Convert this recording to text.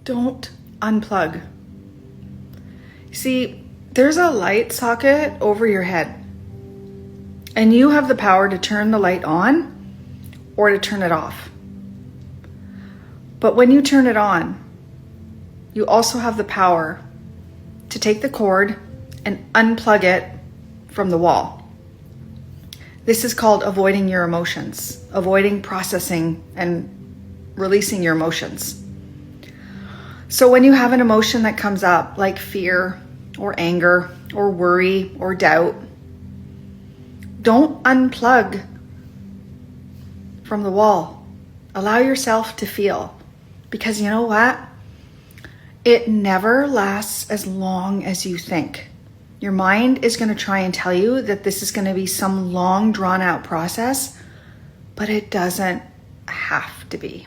Don't unplug. See, there's a light socket over your head, and you have the power to turn the light on or to turn it off. But when you turn it on, you also have the power to take the cord and unplug it from the wall. This is called avoiding your emotions, avoiding processing and releasing your emotions. So when you have an emotion that comes up, like fear or anger or worry or doubt, don't unplug from the wall. Allow yourself to feel, because you know what? It never lasts as long as you think. Your mind is going to try and tell you that this is going to be some long, drawn out process, but it doesn't have to be.